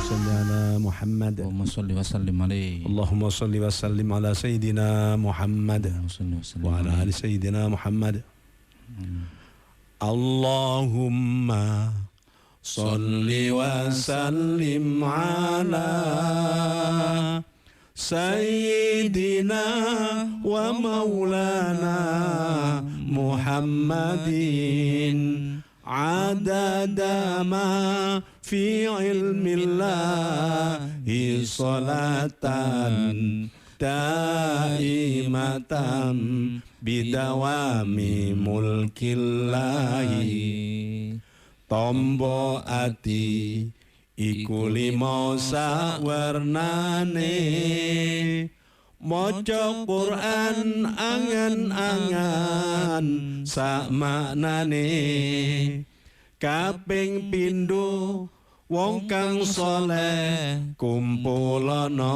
salli ala Muhammad. Allahumma salli wa sallim alaihi. Allahumma salli wa sallim ala Sayyidina Muhammad wa ala ali Sayyidina Muhammad. Allahumma salli wa sallim ala Sayyidina wa maulana Muhammadin adada ma fi ilmillahi salatan daimatan bidawami mulkillahi. Tombo ati iku limo sawarnane, maca Quran angan-angan sak maknane. Kaping pindho wong kang saleh kumpulana,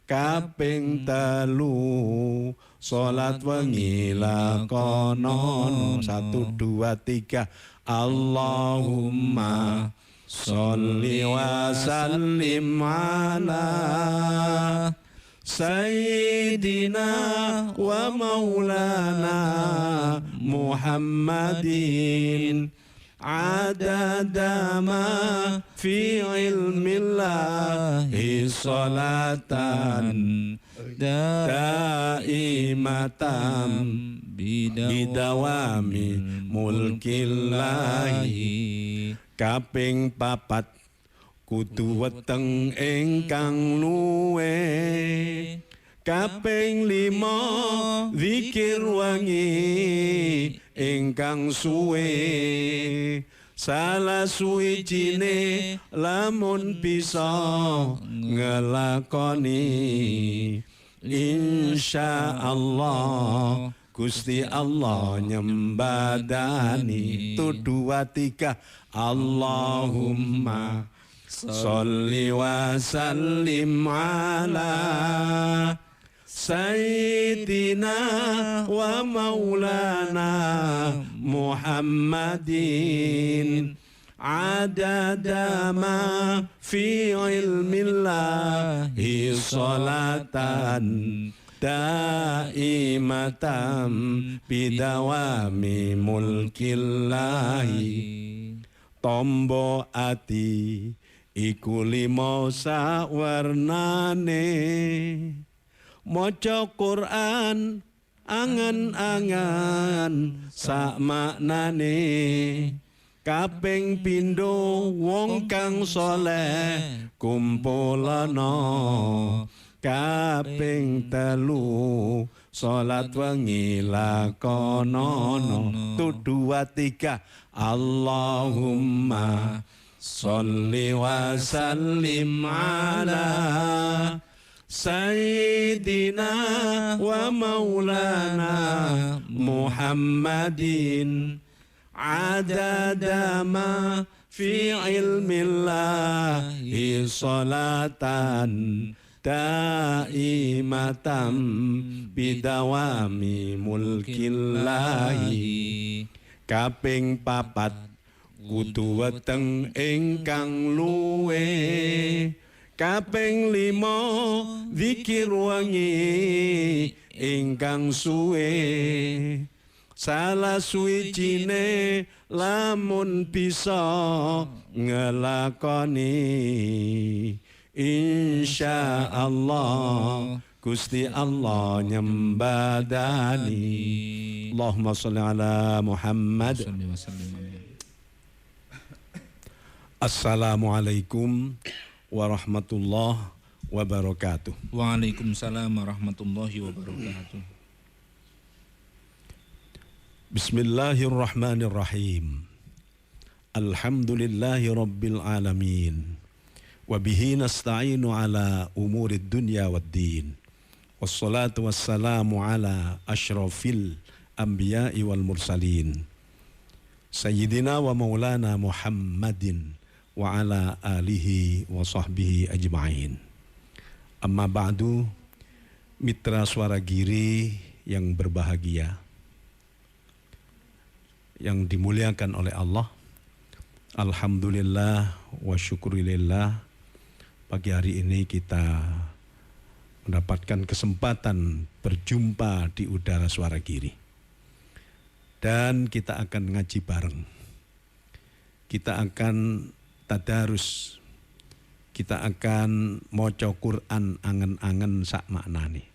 kaping telu salat wengi lakonon. 1 2 3 Allahumma sholli wa sallim ala Sayyidina wa maulana Muhammadin adada ma fi ilmillahi salatan daimatan bidawami mulkillahi. Kaping papat kudu weteng ingkang luwe, kaping 5 zikir wangi ingkang suwe. Salah suwijine lamun bisa ngelakoni, insyaallah Gusti Allah nyembadani. 1 2 3 Allahumma sholli wa sallim ala Sayyidina wa maulana Muhammadin adada ma fi ilmillahi salatan daimatan bidawami mulkillahi. Tombo ati iku 5 sawarnane, maca Quran angan-angan sak maknane. Kaping pindho wong kang saleh kumpulana, kaping telu salat wengi lakonono. 1 2 3 Allahumma sholli wa sallim ala Sayyidina wa maulana Muhammadin adada ma fi ilmillahi salatan daimatan bidawami mulkillahi. Kaping papat kudu weteng ingkang luwe, kaping 5 zikir wangi ingkang suwe. Salah suwijine lamun bisa ngelakoni, insyaallah Gusti Allah nyembadani. Allahumma sholli ala Muhammad. Assalamualaikum warahmatullahi wabarakatuh. Waalaikumsalam warahmatullahi wabarakatuh. Bismillahirrahmanirrahim. Alhamdulillahi rabbil alamin. Wabihi nasta'inu ala umurid dunya waddin. Wassalatu wassalamu ala ashrafil anbiya'i wal mursalin. Sayyidina wa maulana Muhammadin wa ala alihi wa sahbihi ajma'in. Amma ba'du, mitra suara Giri yang berbahagia, yang dimuliakan oleh Allah. Alhamdulillah wa syukurilillah, pagi hari ini kita mendapatkan kesempatan berjumpa di udara Suara Giri. Dan kita akan ngaji bareng. Kita akan tadarus. Kita akan maca Quran angen-angen sak maknane.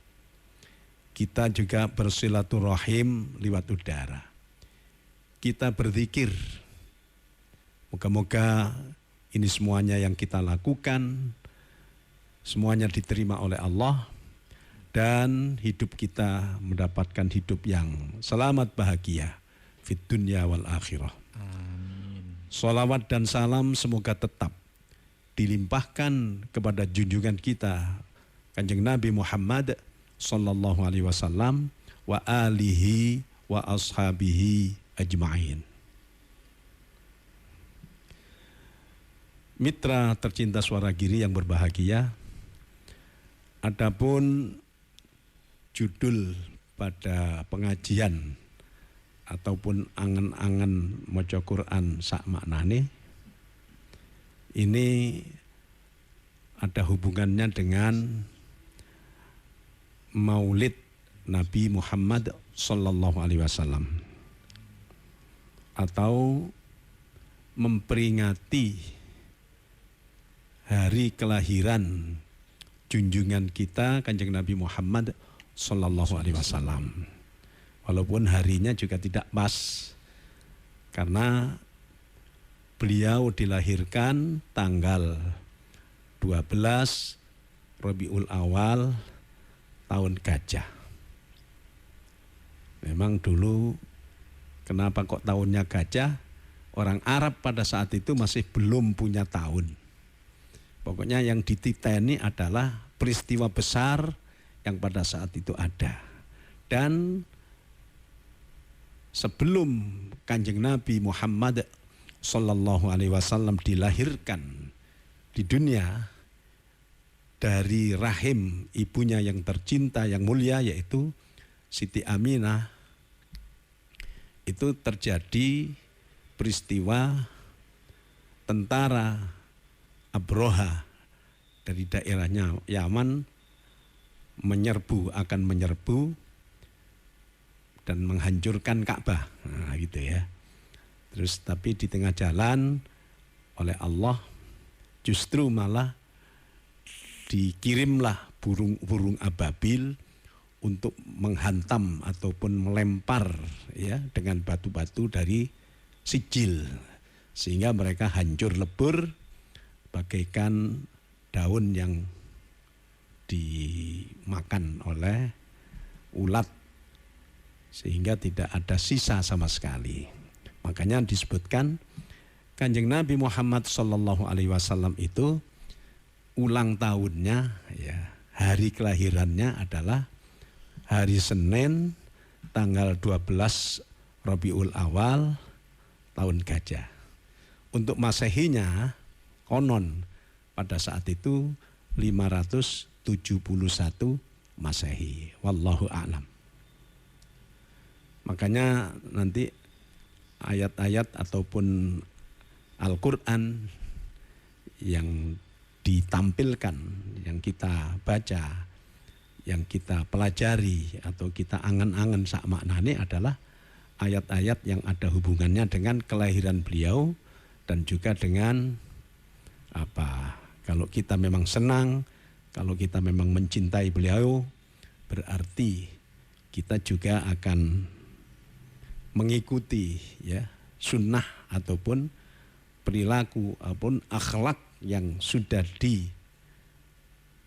Kita juga bersilaturahim liwat udara. Kita berzikir. Moga-moga ini semuanya yang kita lakukan, semuanya diterima oleh Allah, dan hidup kita mendapatkan hidup yang selamat bahagia fid dunya wal akhirah. Amin. Sholawat dan salam semoga tetap dilimpahkan kepada junjungan kita Kanjeng Nabi Muhammad sallallahu alaihi wasallam wa alihi wa ashabihi ajma'in. Mitra tercinta Suara Giri yang berbahagia, adapun judul pada pengajian ataupun angen-angen maca Quran sak maknane ini ada hubungannya dengan Maulid Nabi Muhammad sallallahu alaihi wasallam atau memperingati hari kelahiran junjungan kita Kanjeng Nabi Muhammad sallallahu alaihi wasallam. Walaupun harinya juga tidak pas karena beliau dilahirkan tanggal 12 Rabiul Awal tahun Gajah. Memang dulu kenapa kok tahunnya Gajah? Orang Arab pada saat itu masih belum punya tahun. Pokoknya yang dititeni adalah peristiwa besar yang pada saat itu ada. Dan sebelum Kanjeng Nabi Muhammad sallallahu alaihi wasallam dilahirkan di dunia dari rahim ibunya yang tercinta, yang mulia, yaitu Siti Aminah, itu terjadi peristiwa tentara Abroha dari daerahnya Yaman akan menyerbu dan menghancurkan Ka'bah, nah, gitu ya. Terus tapi di tengah jalan oleh Allah justru malah dikirimlah burung ababil untuk menghantam ataupun melempar ya dengan batu-batu dari sijil sehingga mereka hancur lebur bagaikan daun yang dimakan oleh ulat sehingga tidak ada sisa sama sekali. Makanya disebutkan Kanjeng Nabi Muhammad sallallahu alaihi wasallam itu ulang tahunnya ya, hari kelahirannya adalah hari Senin tanggal 12 Rabiul Awal tahun Gajah. Untuk Masehinya konon pada saat itu 571 Masehi. Wallahu a'lam. Makanya nanti ayat-ayat ataupun Al-Quran yang ditampilkan, yang kita baca, yang kita pelajari atau kita angen-angen sak maknane adalah ayat-ayat yang ada hubungannya dengan kelahiran beliau dan juga dengan kalau kita memang senang, kalau kita memang mencintai beliau, berarti kita juga akan mengikuti ya sunnah ataupun perilaku ataupun akhlak yang sudah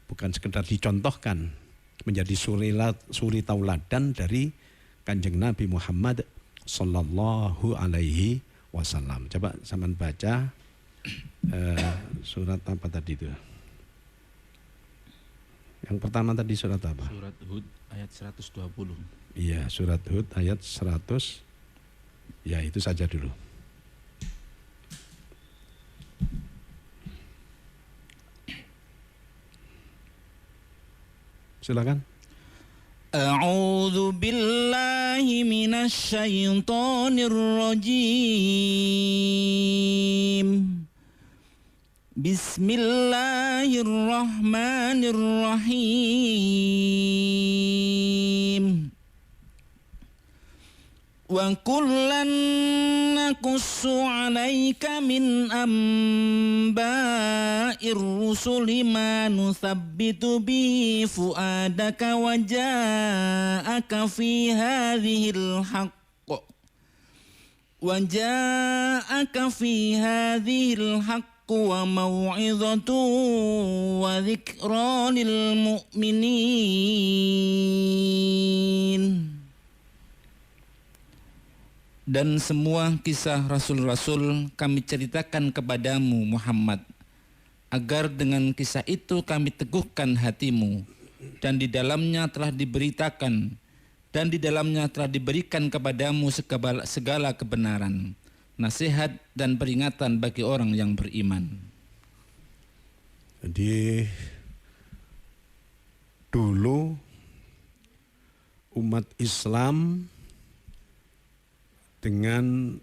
bukan sekedar dicontohkan, menjadi suri tauladan dari Kanjeng Nabi Muhammad sallallahu alaihi wasallam. Coba sampean baca surat apa tadi itu? Yang pertama tadi surat apa? Surat Hud ayat 120. Iya, surat Hud ayat 100. Ya, itu saja dulu. Silakan. A'udzu billahi minasy syaithanir rajim. Bismillahirrahmanirrahim. Wa kullan naqussu 'alaika min amba'ir rusuli ma nuthabbitu bihi fuadaka wa ja'aka fi hadhil haqq wa ja'aka fi hadhil haqq wa mau'izatu wa dzikra lil mu'minin. Dan semua kisah rasul-rasul kami ceritakan kepadamu Muhammad, agar dengan kisah itu kami teguhkan hatimu, dan di dalamnya telah diberitakan dan di dalamnya telah diberikan kepadamu segala kebenaran, nasihat dan peringatan bagi orang yang beriman. Jadi dulu umat Islam dengan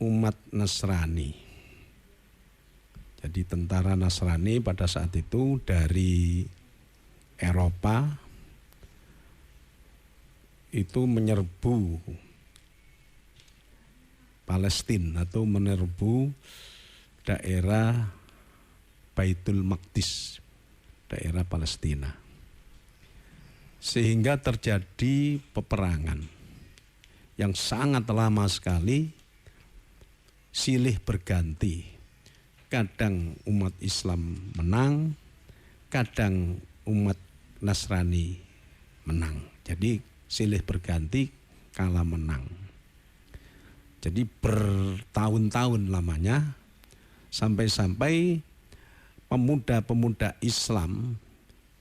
umat Nasrani. Jadi tentara Nasrani pada saat itu dari Eropa itu menyerbu Palestina atau menyerbu daerah Baitul Maqdis, daerah Palestina. Sehingga terjadi peperangan yang sangat lama sekali, silih berganti. Kadang umat Islam menang, kadang umat Nasrani menang. Jadi silih berganti, kalah menang. Jadi bertahun-tahun lamanya, sampai-sampai pemuda-pemuda Islam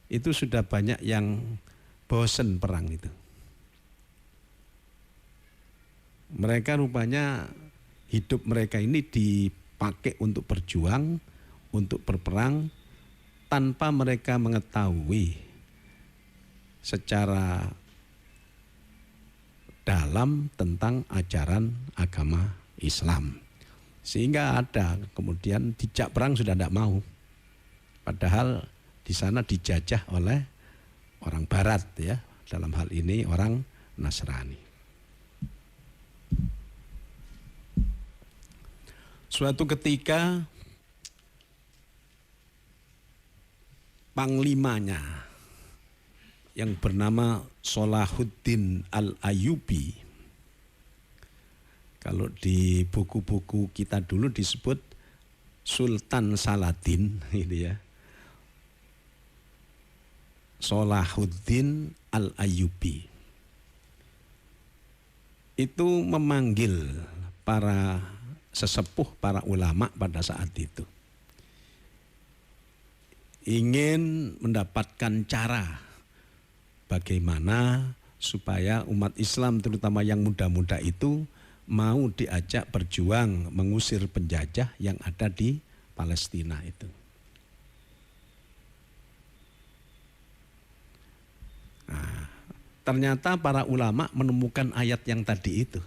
itu sudah banyak yang bosen perang itu. Mereka rupanya hidup mereka ini dipakai untuk berjuang, untuk berperang, tanpa mereka mengetahui secara dalam tentang ajaran agama Islam. Sehingga ada kemudian dijak perang sudah tidak mau. Padahal di sana dijajah oleh orang Barat, ya, dalam hal ini orang Nasrani. Suatu ketika panglimanya yang bernama Salahuddin Al-Ayyubi, kalau di buku-buku kita dulu disebut Sultan Saladin, gitu ya. Salahuddin Al-Ayyubi itu memanggil para sesepuh, para ulama pada saat itu, ingin mendapatkan cara bagaimana supaya umat Islam terutama yang muda-muda itu mau diajak berjuang mengusir penjajah yang ada di Palestina itu. Nah, ternyata para ulama menemukan ayat yang tadi itu.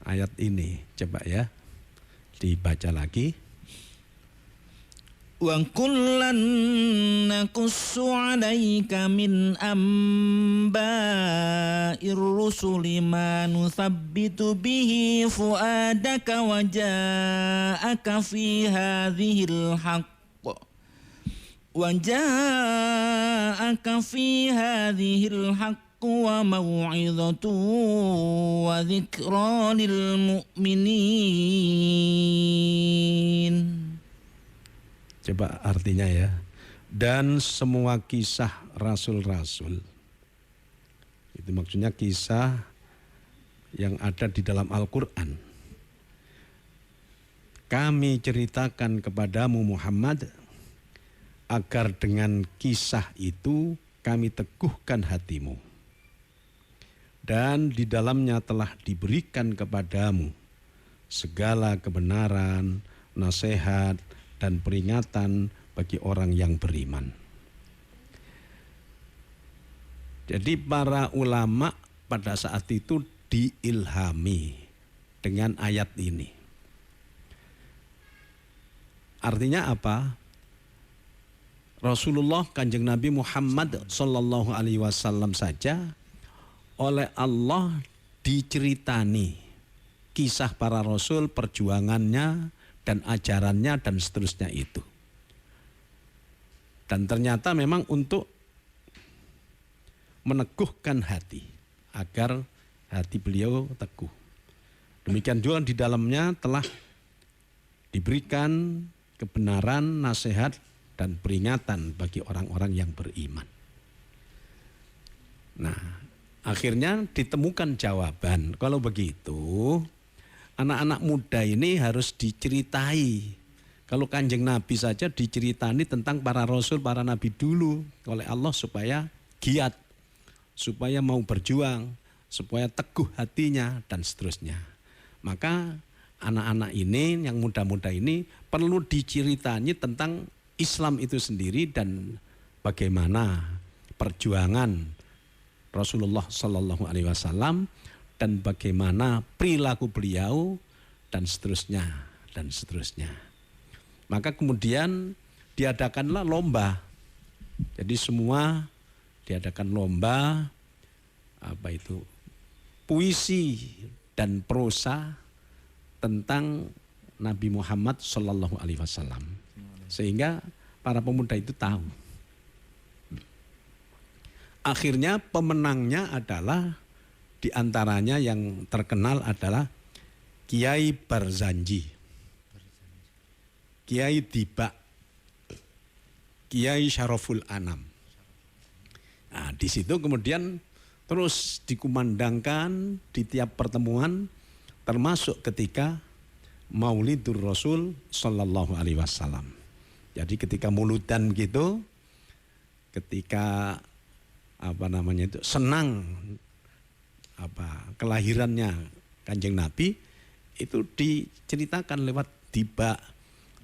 Ayat ini coba ya dibaca lagi. Wa kullan naqussu 'alaika min amba'ir rusuli ma nuthabbitu bihi fuadaka wa ja'aka fi hadhil haqq wa ja'aka fi hadhil haqq wa mau'izatu wa dzikra lil mu'minin. Coba artinya ya. Dan semua kisah rasul-rasul, itu maksudnya kisah yang ada di dalam Al-Quran, kami ceritakan kepadamu Muhammad, agar dengan kisah itu kami teguhkan hatimu. Dan di dalamnya telah diberikan kepadamu segala kebenaran, nasihat, dan peringatan bagi orang yang beriman. Jadi para ulama pada saat itu diilhami dengan ayat ini. Artinya apa? Rasulullah Kanjeng Nabi Muhammad Sallallahu Alaihi Wasallam saja oleh Allah diceritani kisah para rasul, perjuangannya dan ajarannya dan seterusnya itu. Dan ternyata memang untuk meneguhkan hati agar hati beliau teguh. Demikian juga di dalamnya telah diberikan kebenaran, nasihat dan peringatan bagi orang-orang yang beriman. Nah, akhirnya ditemukan jawaban. Kalau begitu, anak-anak muda ini harus diceritai. Kalau Kanjeng Nabi saja diceritani tentang para rasul, para nabi dulu oleh Allah supaya giat, supaya mau berjuang, supaya teguh hatinya dan seterusnya. Maka anak-anak ini, yang muda-muda ini perlu diceritani tentang Islam itu sendiri dan bagaimana perjuangan Rasulullah Sallallahu Alaihi Wasallam dan bagaimana perilaku beliau dan seterusnya dan seterusnya. Maka kemudian diadakanlah lomba. Jadi semua diadakan lomba apa itu puisi dan prosa tentang Nabi Muhammad Sallallahu Alaihi Wasallam. Sehingga para pemuda itu tahu. Akhirnya pemenangnya adalah diantaranya yang terkenal adalah Kiai Barzanji, Kiai Diba, Kiai Syaraful Anam. Nah, di situ kemudian terus dikumandangkan di tiap pertemuan, termasuk ketika Maulidur Rasul Sallallahu Alaihi Wasallam. Jadi ketika muludan gitu, ketika senang kelahirannya Kanjeng Nabi itu diceritakan lewat Diba,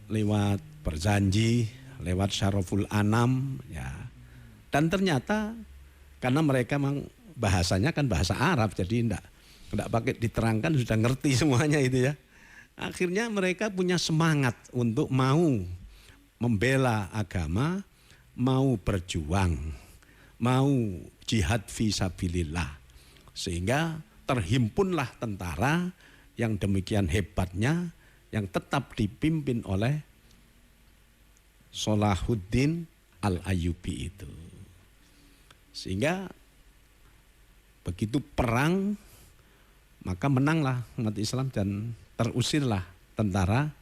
lewat Barzanji, lewat Syaraful Anam ya. Dan ternyata karena mereka memang bahasanya kan bahasa Arab, jadi enggak pakai diterangkan sudah ngerti semuanya itu ya. Akhirnya mereka punya semangat untuk mau membela agama, mau berjuang, mau jihad fisabilillah. Sehingga terhimpunlah tentara yang demikian hebatnya yang tetap dipimpin oleh Salahuddin Al-Ayyubi itu. Sehingga begitu perang maka menanglah umat Islam dan terusirlah tentara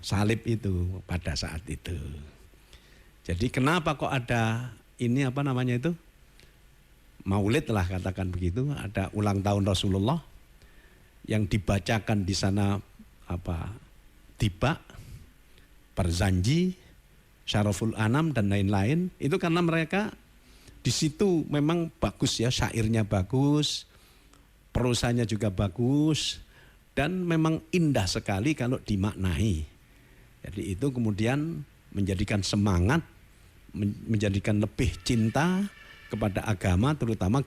salib itu pada saat itu. Jadi kenapa kok ada ini Maulid lah katakan begitu, ada ulang tahun Rasulullah yang dibacakan di sana Diba, Barzanji, Syaraful Anam dan lain-lain. Itu karena mereka di situ memang bagus ya, syairnya bagus, prosanya juga bagus dan memang indah sekali kalau dimaknai. Jadi itu kemudian menjadikan semangat, menjadikan lebih cinta kepada agama, terutama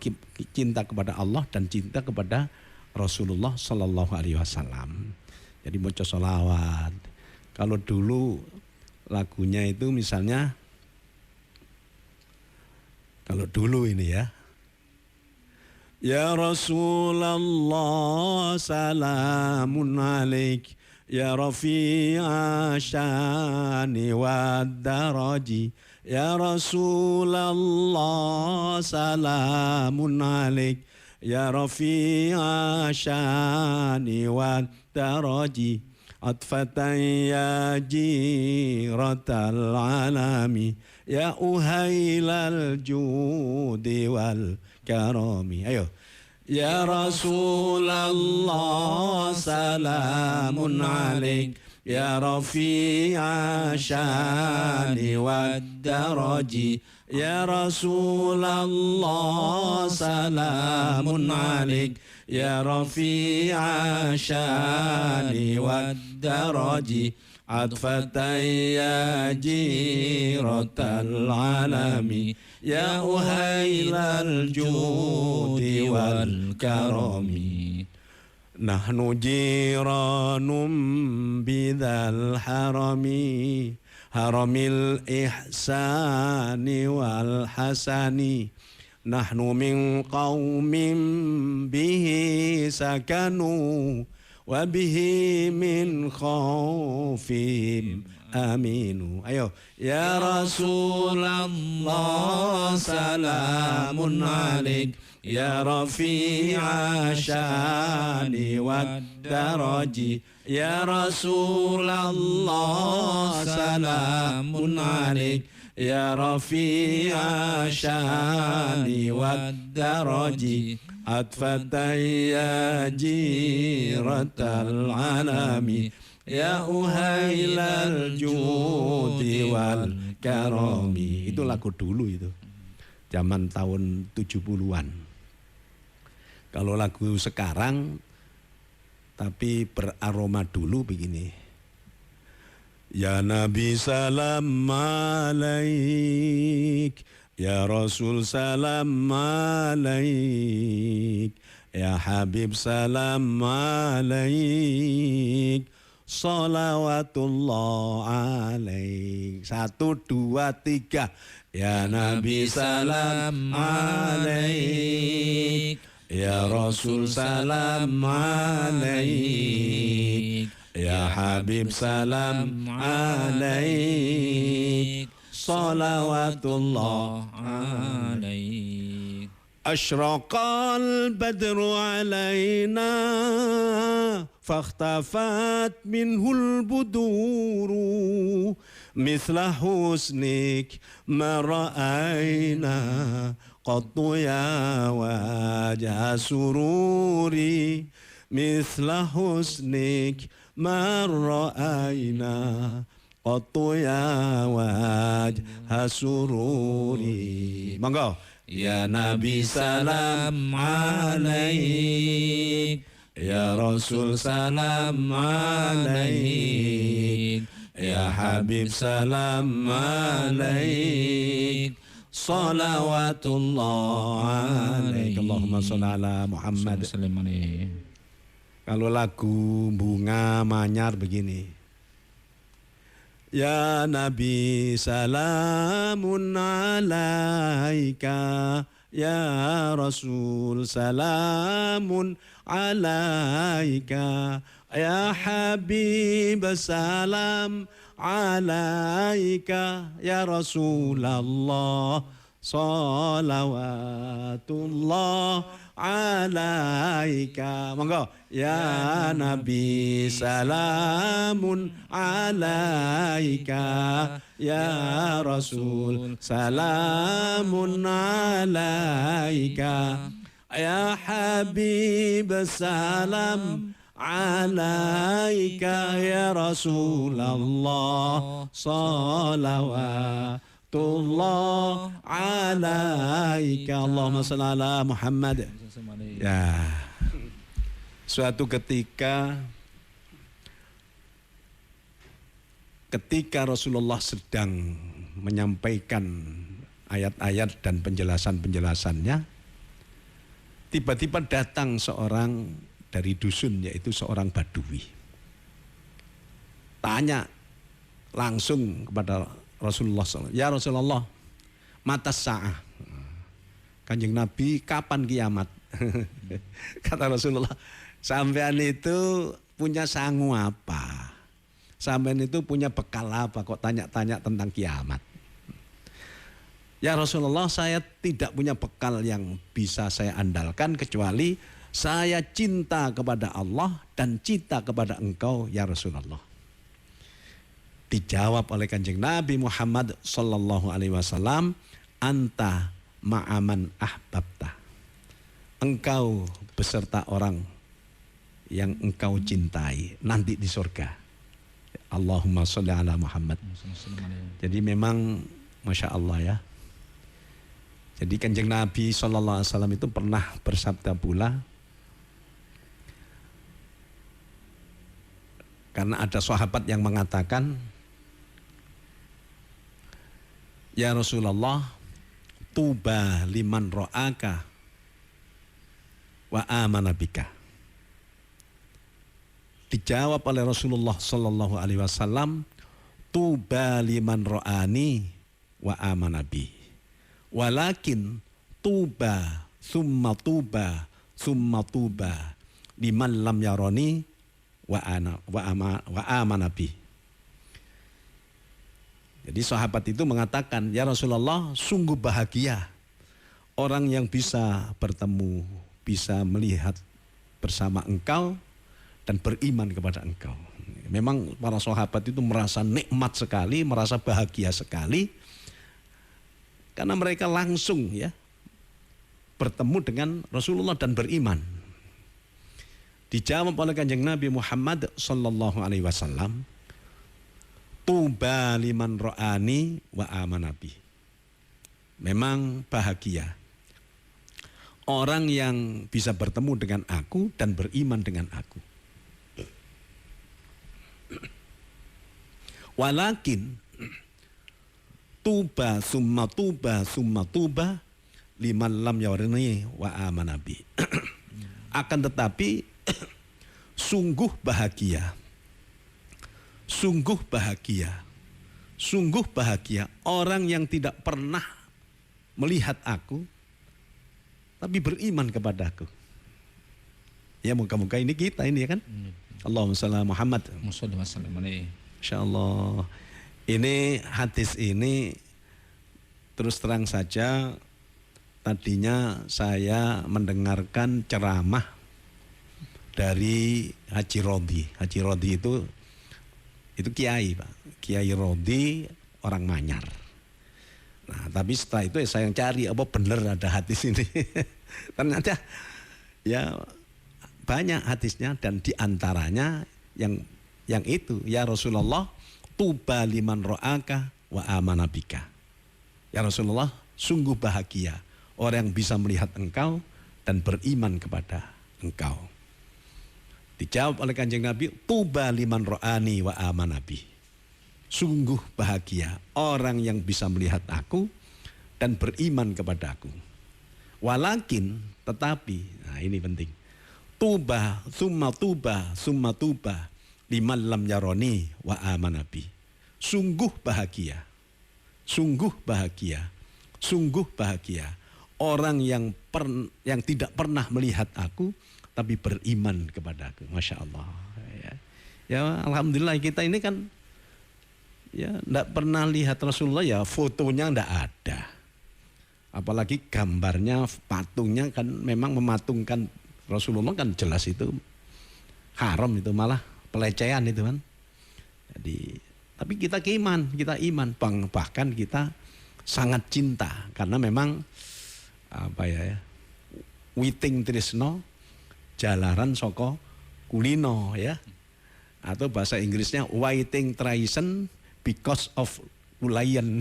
cinta kepada Allah dan cinta kepada Rasulullah Sallallahu Alaihi Wasallam. Jadi maca sholawat. Kalau dulu lagunya itu misalnya, kalau dulu ini ya, Ya Rasulullah salamun alaik, Ya Rafi'a syani wad daraji, Ya Rasulullah salamun alaik, Ya Rafi'a syani wad daraji, atfatan ya jiratal alami, Ya uhailal judi wal karami. Ayo. Ya Rasulullah salamun alaik, Ya Rafi'a syani wad daraji, Ya Rasulullah salamun alaik, Ya Rafi'a syani wad daraji, atfatan ya jiratal alami, ya uhailal judi wal karami. Nahnu jiranum bidal harami, haramil ihsani wal hasani. Nahnu min qawmin bihi sakanu, wa bihi min khawfim aminu. Ayo, ya Rasulullah salamun alaik, ya rafi'a syani wad daraji. Ya Rasulullah salamun alaik, ya rafi'a syani wad daraji. Atfatayya jiratal alami, ya uhailal judi wal karami. Itu lagu dulu itu, zaman tahun 70-an. Kalau lagu sekarang tapi beraroma dulu begini. Ya Nabi salam alaik, ya Rasul salam alaik, ya Habib salam alaik, salawatullah alaik. 1, 2, 3. Ya Nabi salam alaik, ya Rasul salam alaik, ya Habib salam alaik, salawatullah alaik. Asyraqal badru alaina, fakhtafat minhul buduru, mithla husnik ma ra'aina, qattu ya wajah sururi, mithla husnik ma ra'aina, qattu ya wajah sururi. Monggo. Ya Nabi salam alaik, ya Rasul salam alaik, ya Habib salam alaik, salawatullah alaik. Allahumma sholli ala Muhammad. Kalau lagu bunga manyar begini. Ya Nabi salamun alaika, ya Rasul salamun alaika, ya Habib salam alaika, ya Rasulullah salawatullah alaika. Monggo. Ya Nabi salamun alaika, ya Rasul salamun alaika, ya Habib salam alaika, ya Rasulullah salawatullah alaika. Allahumma shalli ala Muhammad. Ya, suatu ketika Rasulullah sedang menyampaikan ayat-ayat dan penjelasan-penjelasannya, tiba-tiba datang seorang dari dusun, yaitu seorang Badui. Tanya langsung kepada Rasulullah SAW, ya Rasulullah, matas sa'ah. Kanjeng Nabi, kapan kiamat? Kata Rasulullah, sampean itu punya sangu apa? Sampean itu punya bekal apa kok tanya-tanya tentang kiamat? Ya Rasulullah, saya tidak punya bekal yang bisa saya andalkan kecuali saya cinta kepada Allah dan cinta kepada engkau ya Rasulullah. Dijawab oleh Kanjeng Nabi Muhammad sallallahu alaihi wasallam, anta ma'aman ahbabta. Engkau beserta orang yang engkau cintai nanti di surga. Allahumma sholli ala Muhammad. Jadi memang Masya Allah ya. Jadi Kanjeng Nabi sallallahu alaihi wasallam itu pernah bersabda pula, karena ada sahabat yang mengatakan, ya Rasulullah, tuba liman ro'aka wa amana bika. Dijawab oleh Rasulullah sallallahu alaihi wasallam, tuba liman ro'ani wa amana bi. Walakin tuba summa tuba liman lam yaroni wa amana bi. Jadi sahabat itu mengatakan, ya Rasulullah, sungguh bahagia orang yang bisa bertemu, bisa melihat bersama engkau dan beriman kepada engkau. Memang para sahabat itu merasa nikmat sekali, merasa bahagia sekali, karena mereka langsung ya bertemu dengan Rasulullah dan beriman. Dijawab oleh Kanjeng Nabi Muhammad sallallahu alaihi wasallam, tuba liman ro'ani wa amanabi. Memang bahagia orang yang bisa bertemu dengan aku dan beriman dengan aku. Walakin tuba summa tuba liman lam yarini wa amanabi. Akan tetapi sungguh bahagia orang yang tidak pernah melihat aku tapi beriman kepadaku. Ya, muka-muka ini kita ini ya kan. Allahumma shalli ala Muhammad. Insyaallah. Ini hadis ini terus terang saja, tadinya saya mendengarkan ceramah dari Haji Rodi. Haji Rodi itu kiai, Pak. Kiai Rodi orang Manyar. Nah, tapi setelah itu saya yang cari apa benar ada hadis ini. Ternyata ya banyak hadisnya, dan diantaranya yang itu, ya Rasulullah, tuba liman ro'aka wa amana bika. Ya Rasulullah, sungguh bahagia orang yang bisa melihat engkau dan beriman kepada engkau. Dijawab oleh Kanjeng Nabi, tuba liman ro'ani wa amanabi. Sungguh bahagia orang yang bisa melihat aku dan beriman kepada aku. Walakin, tetapi, nah ini penting, tuba summa tuba liman lam yaroni wa amanabi. Sungguh bahagia orang yang tidak pernah melihat aku tapi beriman kepadaku. Masya Allah. Ya, alhamdulillah kita ini kan ya tidak pernah lihat Rasulullah, ya fotonya tidak ada. Apalagi gambarnya, patungnya kan memang mematungkan Rasulullah, kan jelas itu haram, itu malah pelecehan itu kan. Jadi tapi kita iman, bahkan kita sangat cinta karena memang witing tresno jalaran saka kulino ya, atau bahasa Inggrisnya waiting tradition because of ulayan.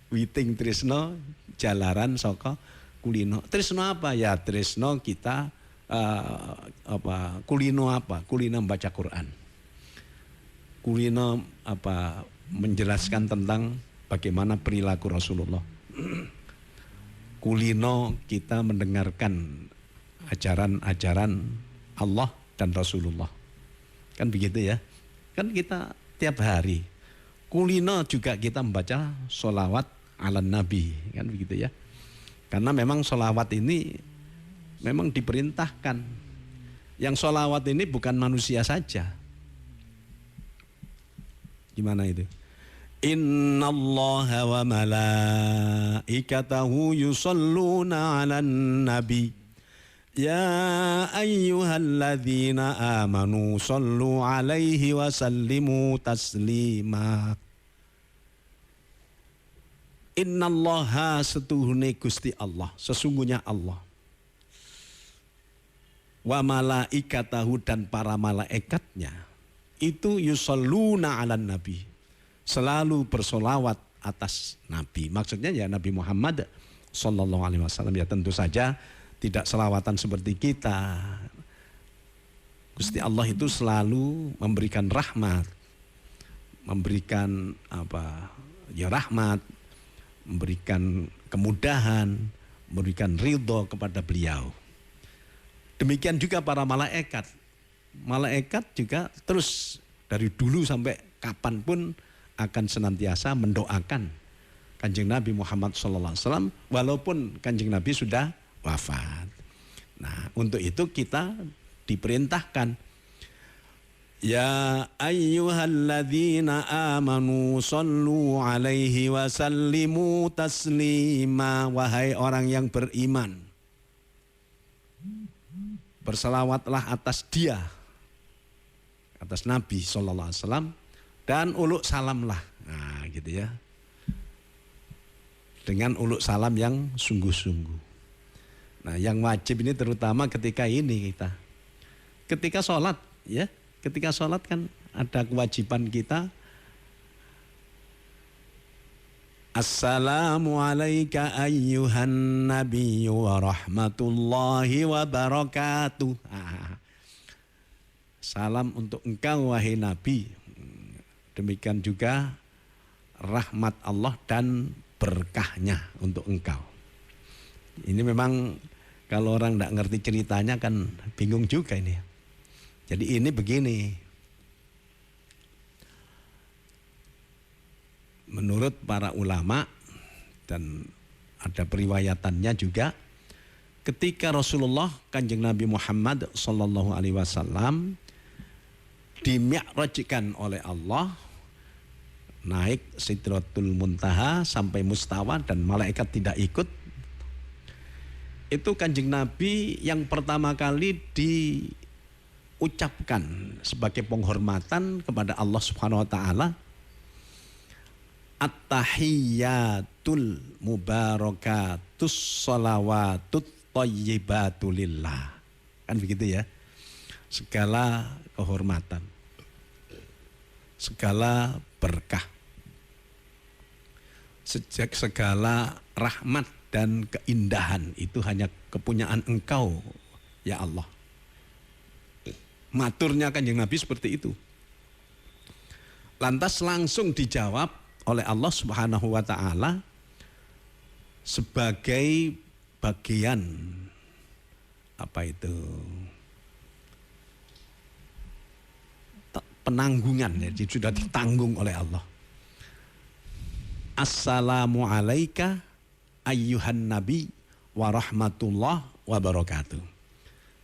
Witing tresno jalaran saka kulino. Tresno apa ya? Tresno kita kulino apa? Kulino membaca Quran. Kulino menjelaskan tentang bagaimana perilaku Rasulullah. Kulino kita mendengarkan ajaran-ajaran Allah dan Rasulullah. Kan begitu ya. Kan kita tiap hari. Kulino juga kita membaca sholawat ala Nabi. Kan begitu ya. Karena memang sholawat ini memang diperintahkan. Yang sholawat ini bukan manusia saja. Gimana itu? Innallaha wa malaikatahu yusalluna 'alan nabi. Ya ayyuhalladzina amanu sallu 'alaihi wa sallimu taslima. Innallaha, setuhune Gusti Allah, sesungguhnya Allah. Wa malaikatahu, dan para malaikatnya itu yusalluna 'alan nabi, selalu bersolawat atas Nabi. Maksudnya ya Nabi Muhammad sallallahu alaihi wasallam. Ya tentu saja tidak selawatan seperti kita. Gusti Allah itu selalu memberikan rahmat, memberikan rahmat, memberikan kemudahan, memberikan ridho kepada beliau. Demikian juga para malaikat. Malaikat juga terus dari dulu sampai kapanpun akan senantiasa mendoakan Kanjeng Nabi Muhammad SAW walaupun Kanjeng Nabi sudah wafat. Nah, untuk itu kita diperintahkan, ya ayyuhalladzina amanu sallu alaihi wa sallimu taslima, wahai orang yang beriman, berselawatlah atas dia, atas Nabi SAW, dan uluk salamlah. Nah, gitu ya. Dengan uluk salam yang sungguh-sungguh. Nah, yang wajib ini terutama ketika ini ketika sholat, ya, ketika sholat kan ada kewajiban kita. Assalamu alayka ayyuhan nabiyyu wa rahmatullahi wa barakatuh. Salam untuk engkau wahai Nabi. Demikian juga rahmat Allah dan berkahnya untuk engkau. Ini memang kalau orang tidak ngerti ceritanya kan bingung juga ini. Jadi ini begini. Menurut para ulama dan ada periwayatannya juga, ketika Rasulullah Kanjeng Nabi Muhammad SAW dimi'rajkan oleh Allah, naik Sidratul Muntaha sampai Mustawa dan malaikat tidak ikut. Itu Kanjeng Nabi yang pertama kali diucapkan sebagai penghormatan kepada Allah Subhanahu wa taala, at-tahiyyatul mubarakatus sholawatut thayyibatulillah. Kan begitu ya. Segala kehormatan, segala berkah, segala rahmat dan keindahan itu hanya kepunyaan engkau ya Allah. Maturnya Kanjeng Nabi seperti itu. Lantas langsung dijawab oleh Allah Subhanahu wa taala sebagai bagian penanggungan, jadi sudah ditanggung oleh Allah. Assalamu alayka ayyuhan nabi wa rahmatullah wa barakatuh.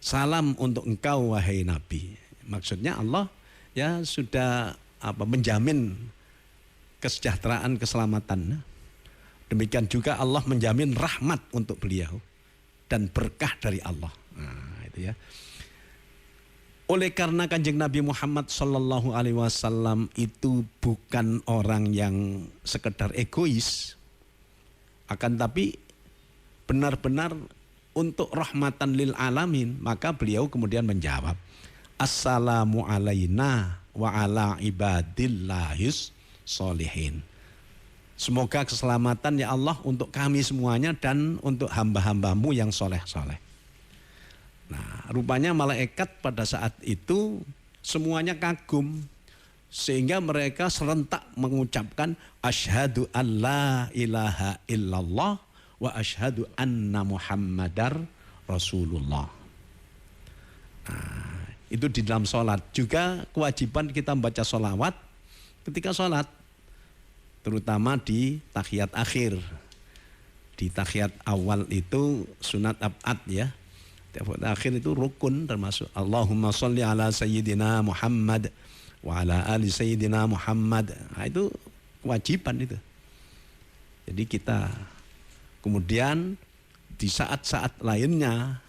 Salam untuk engkau wahai Nabi. Maksudnya Allah ya sudah menjamin kesejahteraan, keselamatan. Demikian juga Allah menjamin rahmat untuk beliau dan berkah dari Allah. Nah, itu ya. Oleh karena Kanjeng Nabi Muhammad Sallallahu Alaihi Wasallam itu bukan orang yang sekedar egois, akan tapi benar-benar untuk rahmatan lil alamin, maka beliau kemudian menjawab, Assalamu alayna wa ala ibadillahis solihin. Semoga keselamatan ya Allah untuk kami semuanya dan untuk hamba-hambamu yang soleh-soleh. Nah, rupanya malaikat pada saat itu semuanya kagum sehingga mereka serentak mengucapkan asyhadu alla ilaha illallah wa asyhadu anna Muhammadar Rasulullah. Nah, itu di dalam sholat. Juga kewajiban kita membaca sholawat ketika sholat, terutama di tahiyat akhir. Di tahiyat awal itu sunat ab'ad ya. Tahiyat akhir itu rukun termasuk Allahumma sholli ala sayyidina Muhammad wa ala ali sayyidina Muhammad. Nah, itu kewajiban itu. Jadi kita kemudian di saat-saat lainnya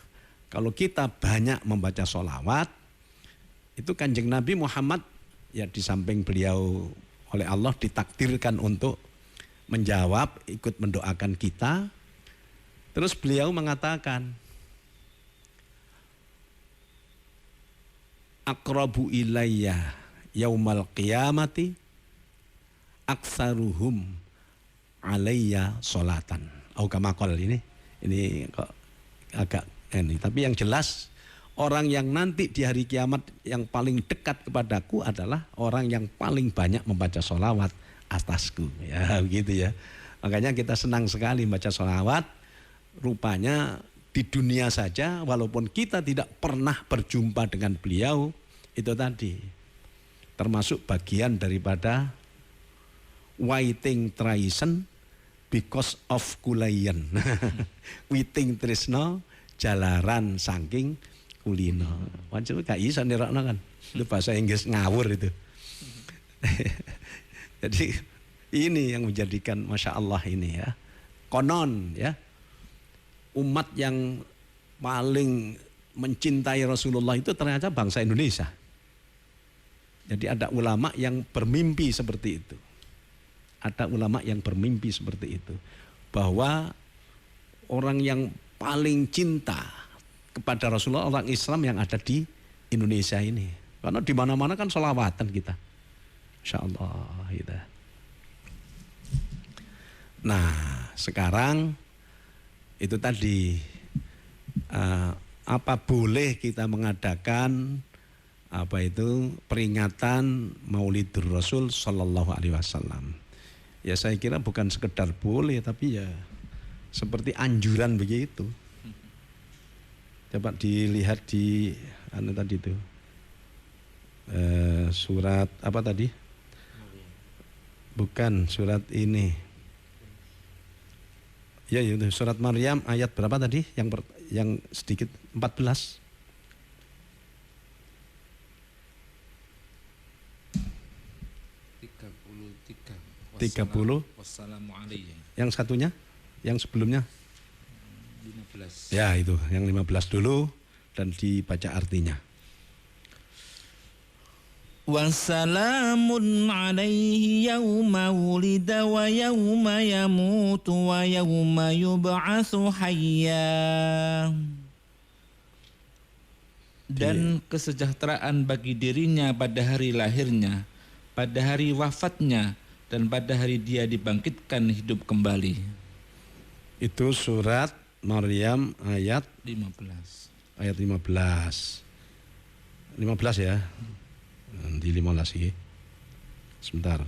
kalau kita banyak membaca sholawat, itu Kanjeng Nabi Muhammad ya di samping beliau oleh Allah ditakdirkan untuk menjawab, ikut mendoakan kita. Terus beliau mengatakan, aqrabu ilayya yaumal qiyamati aksaruhum alayya sholatan. Kamakol ini kok agak ini. Tapi yang jelas orang yang nanti di hari kiamat yang paling dekat kepadaku adalah orang yang paling banyak membaca sholawat atasku. Ya begitu ya. Makanya kita senang sekali baca sholawat. Rupanya di dunia saja walaupun kita tidak pernah berjumpa dengan beliau, itu tadi termasuk bagian daripada waiting tradition because of kulayan. Witing tresno jalaran saking kulino. Wancul gak iso nerokno kan. Itu bahasa Inggris ngawur itu. Jadi ini yang menjadikan Masya Allah ini ya. Konon ya. Umat yang paling mencintai Rasulullah itu ternyata bangsa Indonesia. Jadi ada ulama yang bermimpi seperti itu. Ada ulama yang bermimpi seperti itu. Bahwa orang yang paling cinta kepada Rasulullah, orang Islam yang ada di Indonesia ini. Karena di mana-mana kan sholawatan kita. Insya Allah gitu. Nah sekarang itu tadi apa boleh kita mengadakan apa itu peringatan Maulidur Rasul Sallallahu Alaihi Wasallam. Ya saya kira bukan sekedar boleh tapi ya seperti anjuran begitu. Coba dilihat di tadi itu surat apa tadi? Bukan surat ini. Ya itu surat Maryam ayat berapa tadi? Yang sedikit 14. 30. Wassalamualaikum. Yang satunya? Yang sebelumnya? 15. Ya itu, yang 15 dulu dan dibaca artinya. Wassalamun alaihi yawma wulida wa yawma yamutu wa yawma yub'atsu hayya. Dan kesejahteraan bagi dirinya pada hari lahirnya, pada hari wafatnya, dan pada hari dia dibangkitkan hidup kembali. Itu surat Maryam ayat 15. Ayat 15. 15 ya. Di 15 ya. Sebentar.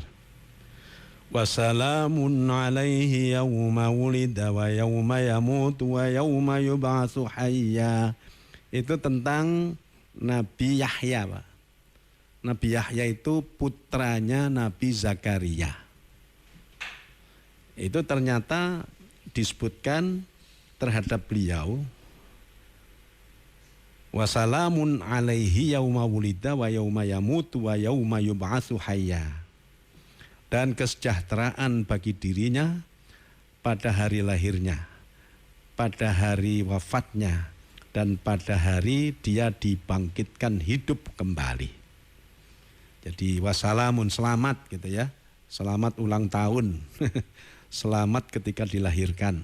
Wassalamun alaihi yawma wulida wa yawma yamutu wa yawma yub'atsu hayya. Itu tentang Nabi Yahya, Pak. Nabi Yahya itu putranya Nabi Zakaria. Itu ternyata disebutkan terhadap beliau wassalamun alaihi yauma wulida wa yauma yamutu wa yauma yub'atsu hayya. Dan kesejahteraan bagi dirinya pada hari lahirnya, pada hari wafatnya, dan pada hari dia dibangkitkan hidup kembali. Jadi wassalamun, selamat gitu ya. Selamat ulang tahun. Selamat ketika dilahirkan.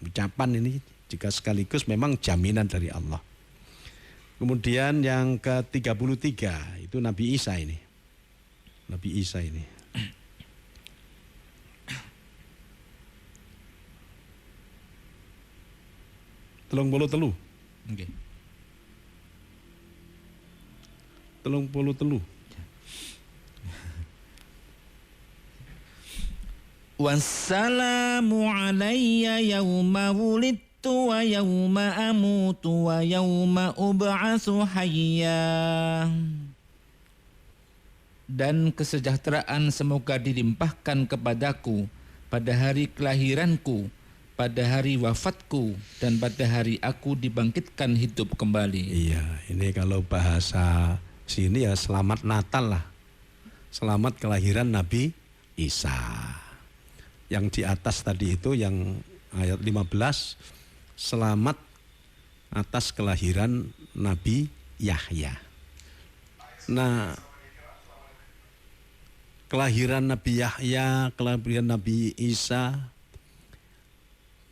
Ucapan ini juga sekaligus memang jaminan dari Allah. Kemudian yang ke-33 itu Nabi Isa ini. Nabi Isa ini. Telung puluh telu. Oke. Telung puluh telu. Wassalamu alayya yawma wulidtu wa yawma amutu wa yawma ub'atsu hayya. Dan kesejahteraan semoga dilimpahkan kepadaku pada hari kelahiranku, pada hari wafatku, dan pada hari aku dibangkitkan hidup kembali. Iya, ini kalau bahasa sini ya selamat Natal lah. Selamat kelahiran Nabi Isa. Yang di atas tadi itu yang ayat 15, selamat atas kelahiran Nabi Yahya. Nah, kelahiran Nabi Yahya, kelahiran Nabi Isa,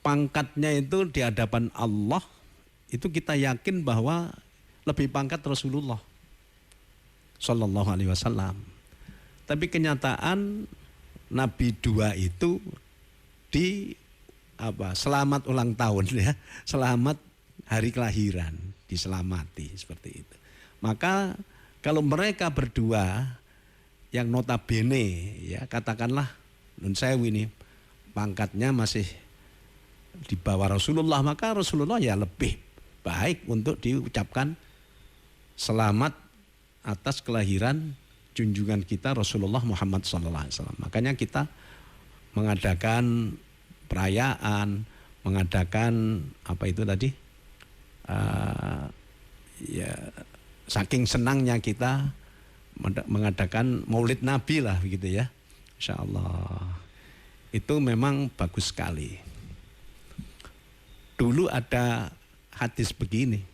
pangkatnya itu di hadapan Allah, itu kita yakin bahwa lebih pangkat Rasulullah Sallallahu Alaihi Wasallam. Tapi kenyataan Nabi dua itu di selamat ulang tahun ya, selamat hari kelahiran, diselamati seperti itu. Maka kalau mereka berdua yang notabene ya katakanlah nun sewu ini pangkatnya masih di bawah Rasulullah, maka Rasulullah ya lebih baik untuk diucapkan selamat atas kelahiran junjungan kita Rasulullah Muhammad SAW. Makanya kita mengadakan perayaan, mengadakan apa itu tadi, ya saking senangnya kita mengadakan Maulid Nabi lah begitu ya. Insya Allah itu memang bagus sekali. Dulu ada hadis begini.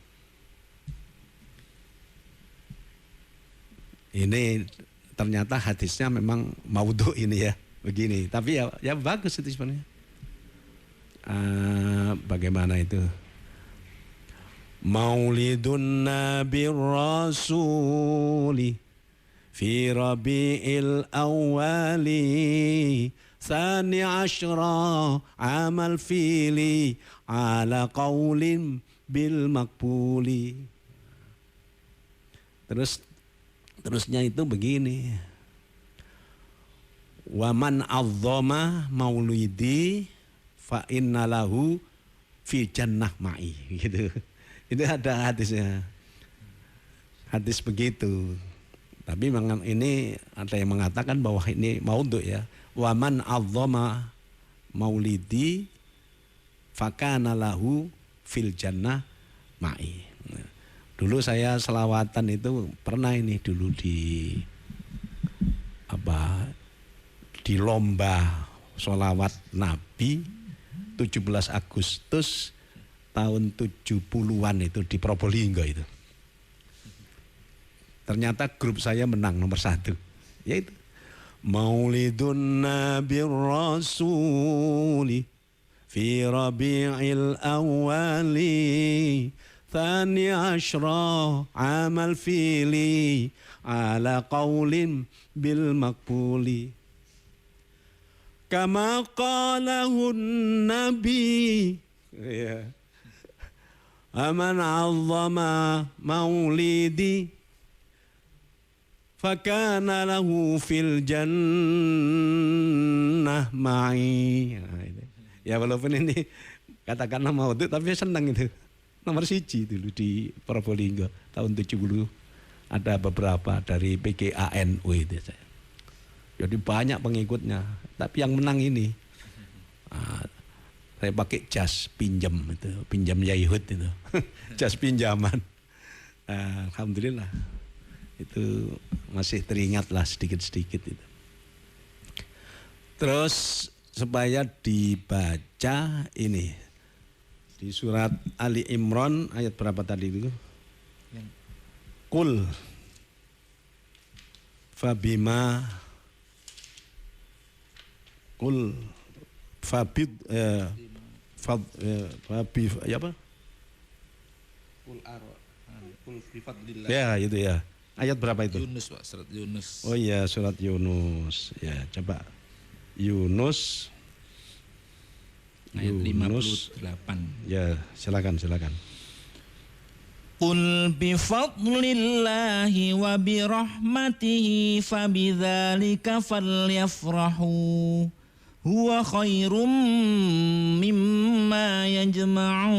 Ini ternyata hadisnya memang maudhu ini ya, begini. Tapi ya bagus itu sebenarnya. Bagaimana itu? Maulidun Nabi Rasuli fi Rabi'il Awwali Thani Ashra Amal Fili Ala Qawlim Bil Makbuli. Terusnya itu begini. Wa man azzama maulidi fa inna lahu fi jannah ma'i gitu. Itu ada hadisnya. Hadis begitu. Tapi ini ada yang mengatakan bahwa ini maudhu ya. Wa man azzama maulidi fa kana lahu fil jannah ma'i. Dulu saya selawatan itu pernah ini dulu di lomba sholawat Nabi 17 Agustus tahun 70-an itu di Probolinggo itu. Ternyata grup saya menang nomor 1. Yaitu Maulidun Nabi Rasuli fi Rabi'il Awwali Thani Ashra Amal Fili Ala Qawlim Bil Makbuli Kama qalahun Nabi Aman azzama maulidi Fakana lahu fil jannah ma'i. Ya walaupun ini katakanlah maudhu tapi senang itu. Nomor 1 dulu di Probolinggo tahun 70 ada beberapa dari PKANU itu saya. Jadi banyak pengikutnya, tapi yang menang ini saya pakai jas pinjam itu, pinjam Yahud itu, jas pinjaman. Alhamdulillah itu masih teringat lah sedikit-sedikit itu. Terus supaya dibaca ini. Di surat Ali Imran ayat berapa tadi itu? Qul fabima Qul fabid ya apa? Qul bifadlillah. Ya itu ya. Ayat berapa itu? Yunus Pak, surat Yunus. Oh iya surat Yunus. Ya coba Yunus ayat 58. Ya, silakan. Qul bi fadlillahi wa bi rahmatihi fabidzalika falyafrahu huwa khairum mimma yajma'un.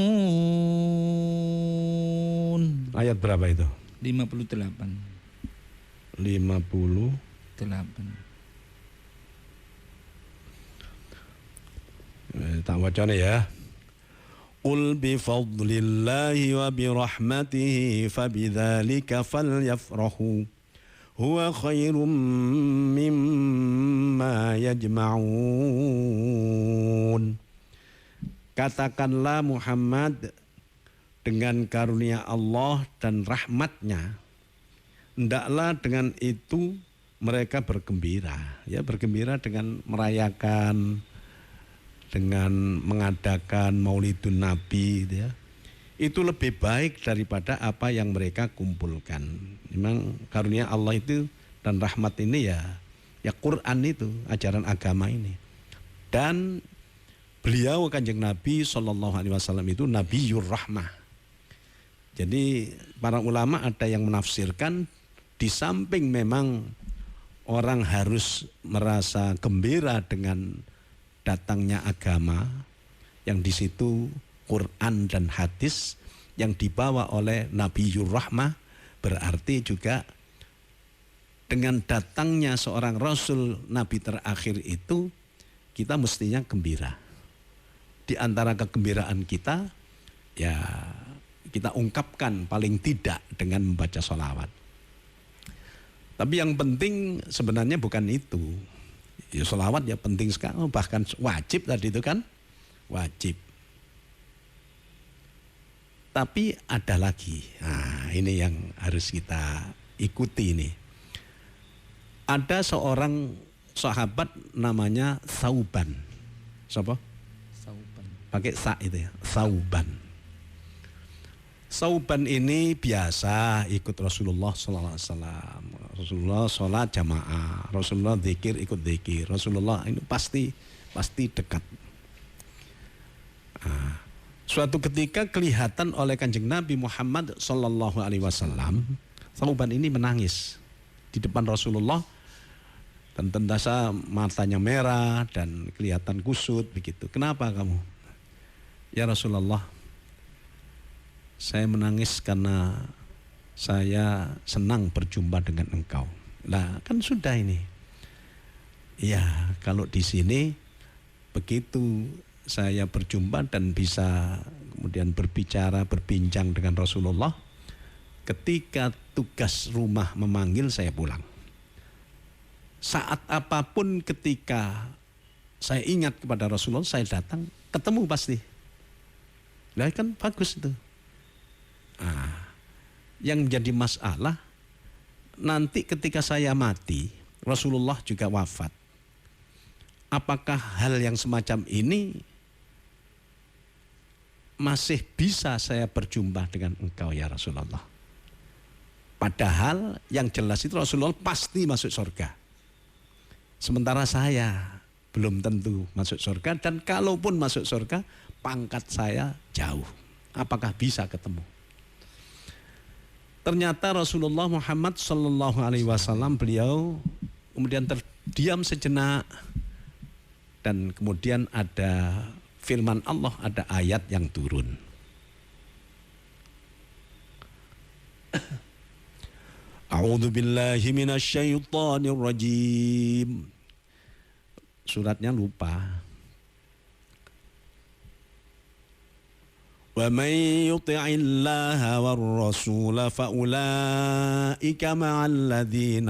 Ayat berapa itu? 58. 58. Tak bacanya ya. Qul bi fadlillahi wa bi rahmatihi fabidzalika falyafrahu huwa khairum mimma yajma'un. Katakanlah Muhammad, dengan karunia Allah dan rahmatnya hendaklah dengan itu mereka bergembira, ya bergembira dengan merayakan, dengan mengadakan Maulidun Nabi gitu ya. Itu lebih baik daripada apa yang mereka kumpulkan. Memang karunia Allah itu dan rahmat ini ya Quran itu, ajaran agama ini. Dan beliau Kanjeng Nabi SAW itu Nabiyur Rahmah. Jadi para ulama ada yang menafsirkan di samping memang orang harus merasa gembira dengan datangnya agama yang di situ Quran dan hadis yang dibawa oleh Nabiur Rahmah, berarti juga dengan datangnya seorang Rasul Nabi terakhir itu kita mestinya gembira. Di antara kegembiraan kita, ya kita ungkapkan paling tidak dengan membaca sholawat. Tapi yang penting sebenarnya bukan itu. Ya sholawat ya penting sekali, bahkan wajib tadi itu kan, wajib. Tapi ada lagi, nah ini yang harus kita ikuti ini. Ada seorang sahabat namanya Sauban. Siapa? Sauban. Pakai sa itu ya, Sauban. Sauban ini biasa ikut Rasulullah Sallallahu Alaihi Wasallam. Rasulullah sholat jamaah, Rasulullah zikir ikut zikir. Rasulullah ini pasti dekat. Suatu ketika kelihatan oleh Kanjeng Nabi Muhammad Sallallahu Alaihi Wasallam, Sauban ini menangis di depan Rasulullah dan tentasa matanya merah dan kelihatan kusut begitu. Kenapa kamu? Ya Rasulullah, saya menangis karena saya senang berjumpa dengan engkau. Lah kan sudah ini. Ya kalau di sini begitu saya berjumpa dan bisa kemudian berbicara, berbincang dengan Rasulullah, ketika tugas rumah memanggil saya pulang. Saat apapun ketika saya ingat kepada Rasulullah, saya datang, ketemu pasti. Lah kan bagus itu. Yang menjadi masalah, nanti ketika saya mati, Rasulullah juga wafat. Apakah hal yang semacam ini masih bisa saya berjumpa dengan engkau ya Rasulullah? Padahal yang jelas itu Rasulullah pasti masuk surga. Sementara saya belum tentu masuk surga, dan kalaupun masuk surga, pangkat saya jauh. Apakah bisa ketemu? Ternyata Rasulullah Muhammad Sallallahu Alaihi Wasallam beliau kemudian terdiam sejenak, dan kemudian ada firman Allah, ada ayat yang turun. A'udzu billahi minasyaitonir rajim. Suratnya lupa. وَمَنْ يُطِعِ اللَّهَ وَالرَّسُولَ فَأُولَئِكَ مَعَ الَّذِينَ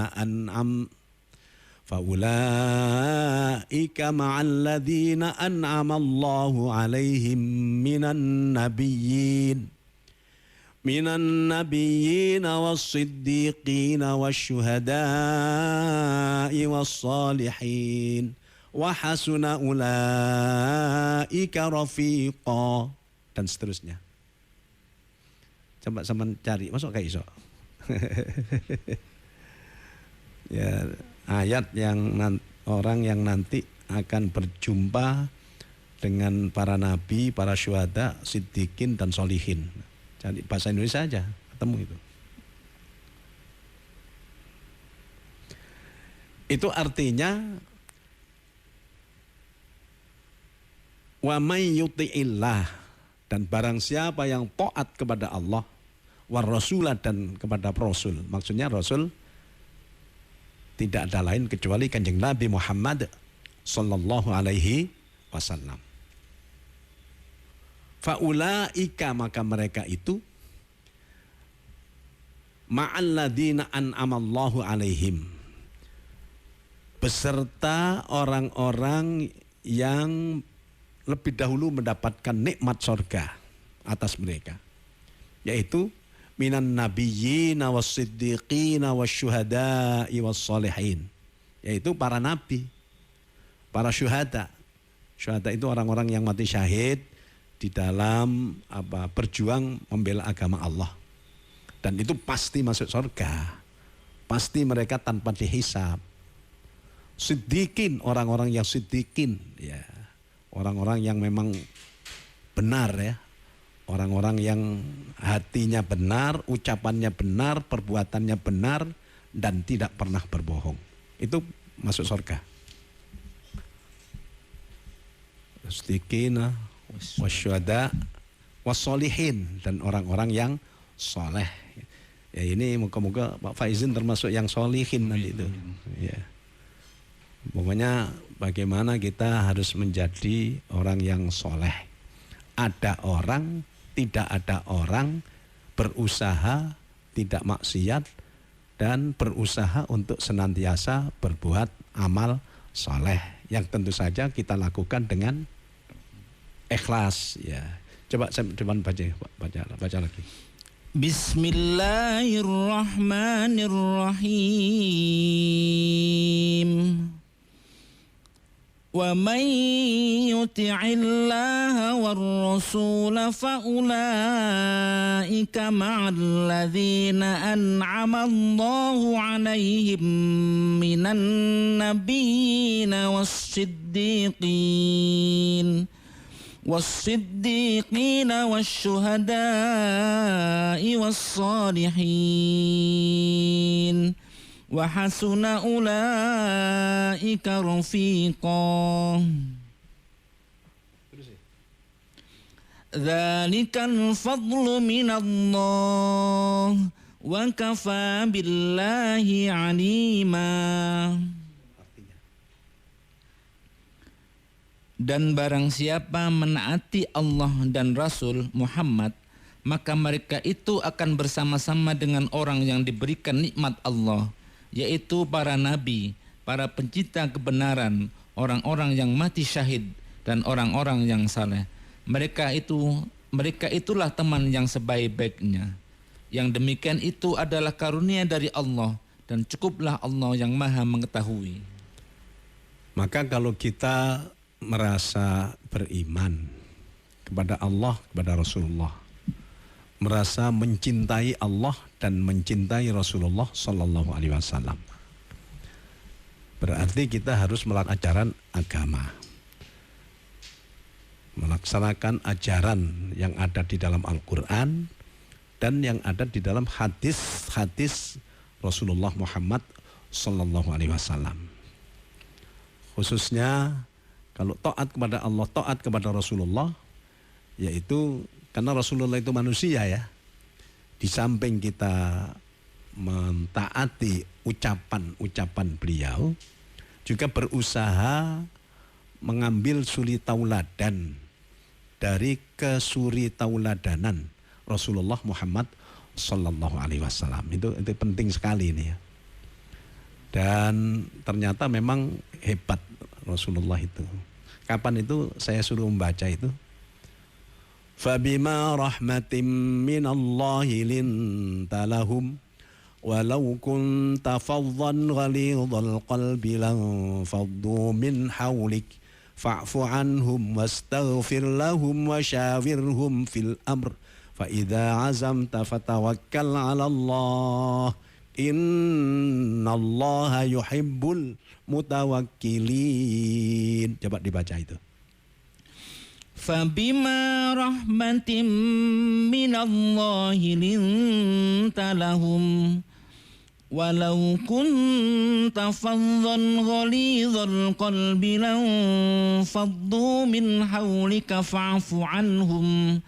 أَنْعَمَ اللَّهُ عَلَيْهِمْ مِنَ النَّبِيِّينَ وَالصِّدِّيقِينَ وَالشُّهَدَاءِ وَالصَّالِحِينَ وَحَسُنَ أُولَئِكَ رَفِيقًا, dan seterusnya. Coba sama cari, masuk kayak iso. Ya, ayat yang orang yang nanti akan berjumpa dengan para nabi, para syuhada, siddiqin dan solihin. Cari bahasa Indonesia aja, ketemu itu. Itu artinya wa may yuti'illah, dan barang siapa yang taat kepada Allah, war rasulah, dan kepada Rasul. Maksudnya Rasul tidak ada lain kecuali Kanjeng Nabi Muhammad Sallallahu Alaihi Wasallam. Faulaika, maka mereka itu ma'alladzina an'amallahu alaihim, beserta orang-orang yang lebih dahulu mendapatkan nikmat surga atas mereka, yaitu minan nabiyyina was-siddiqina wasyuhada'i was-sholihin, yaitu para nabi, para syuhada. Syuhada itu orang-orang yang mati syahid di dalam berjuang membela agama Allah, dan itu pasti masuk surga, pasti mereka tanpa dihisab. Siddiqin, orang-orang yang siddiqin, ya, orang-orang yang memang benar, ya, orang-orang yang hatinya benar, ucapannya benar, perbuatannya benar, dan tidak pernah berbohong, itu masuk surga. Wasdiqina, wasyuhada, wassolihin, dan orang-orang yang soleh. Ya ini moga-moga Pak Faizin termasuk yang solihin nanti itu. Ya. Pokoknya bagaimana kita harus menjadi orang yang soleh. Ada orang, tidak ada orang, berusaha tidak maksiat dan berusaha untuk senantiasa berbuat amal soleh yang tentu saja kita lakukan dengan ikhlas. Ya, coba saya baca lagi. Bismillahirrahmanirrahim. Wa man yuti'illaha war rasula fa ulaika ma'al ladzina an'ama Allahu 'alaihim minan nabiyyin was-siddiqin wasyuhada'i was-salihin wa hasuna ulaika rafiqa. Dzalikal fadlu minallah wa kafa billahi 'alima. Dan barang siapa menaati Allah dan Rasul Muhammad, maka mereka itu akan bersama-sama dengan orang yang diberikan nikmat Allah, yaitu para nabi, para pencipta kebenaran, orang-orang yang mati syahid, dan orang-orang yang saleh. Mereka itulah teman yang sebaik-baiknya. Yang demikian itu adalah karunia dari Allah, dan cukuplah Allah yang maha mengetahui. Maka kalau kita merasa beriman kepada Allah, kepada Rasulullah, merasa mencintai Allah dan mencintai Rasulullah Sallallahu Alaihi Wasallam, berarti kita harus melakukan ajaran agama, melaksanakan ajaran yang ada di dalam Al-Quran dan yang ada di dalam hadis-hadis Rasulullah Muhammad Sallallahu Alaihi Wasallam. Khususnya kalau taat kepada Allah, taat kepada Rasulullah, yaitu karena Rasulullah itu manusia ya. Di samping kita mentaati ucapan-ucapan beliau, juga berusaha mengambil suri tauladan dari kesuri tauladanan Rasulullah Muhammad Sallallahu Alaihi Wasallam. Itu penting sekali ini ya. Dan ternyata memang hebat Rasulullah itu. Kapan itu saya suruh membaca itu? Fabima rahmatim minallahi linta lahum walau kunta faddan ghalidhal qalbi lan faddu min hawlik fa'fu anhum wastaghfir lahum wasyawirhum fil amr fa idza azamta fatawakkal 'ala Allah innallaha yuhibbul mutawakkilin. Coba dibaca itu. Fabima rahmatim minallahi linta lahum walau kunta faddan ghalidhal qalbi lan faddu min hawlika fa'fu anhum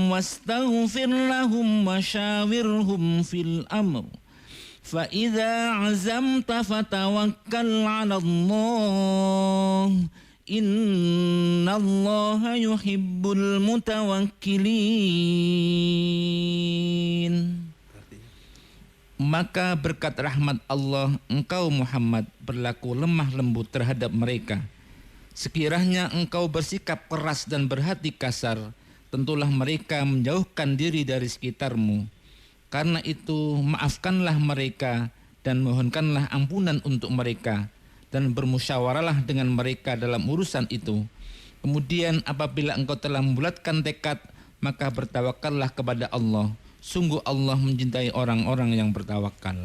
wastaghfir lahum wasyawirhum fil amr fa idza azamta fatawakkal 'ala Allah innallaha yuhibbul mutawakkilin. Maka berkat rahmat Allah engkau Muhammad berlaku lemah lembut terhadap mereka. Sekiranya engkau bersikap keras dan berhati kasar, tentulah mereka menjauhkan diri dari sekitarmu. Karena itu maafkanlah mereka dan mohonkanlah ampunan untuk mereka dan bermusyawaralah dengan mereka dalam urusan itu. Kemudian apabila engkau telah membulatkan tekad, maka bertawakallah kepada Allah. Sungguh Allah mencintai orang-orang yang bertawakal.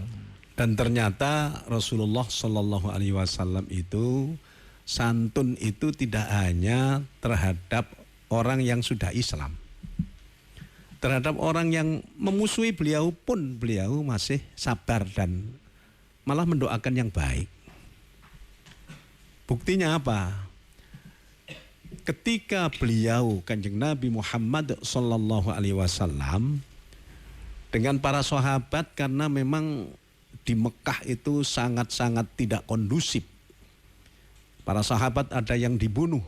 Dan ternyata Rasulullah Shallallahu Alaihi Wasallam itu santun itu tidak hanya terhadap orang yang sudah Islam. Terhadap orang yang memusuhi beliau pun beliau masih sabar dan malah mendoakan yang baik. Buktinya apa? ketika beliau Kanjeng Nabi Muhammad sallallahu alaihi wasallam dengan para sahabat, karena memang di Mekah itu sangat-sangat tidak kondusif. Para sahabat ada yang dibunuh,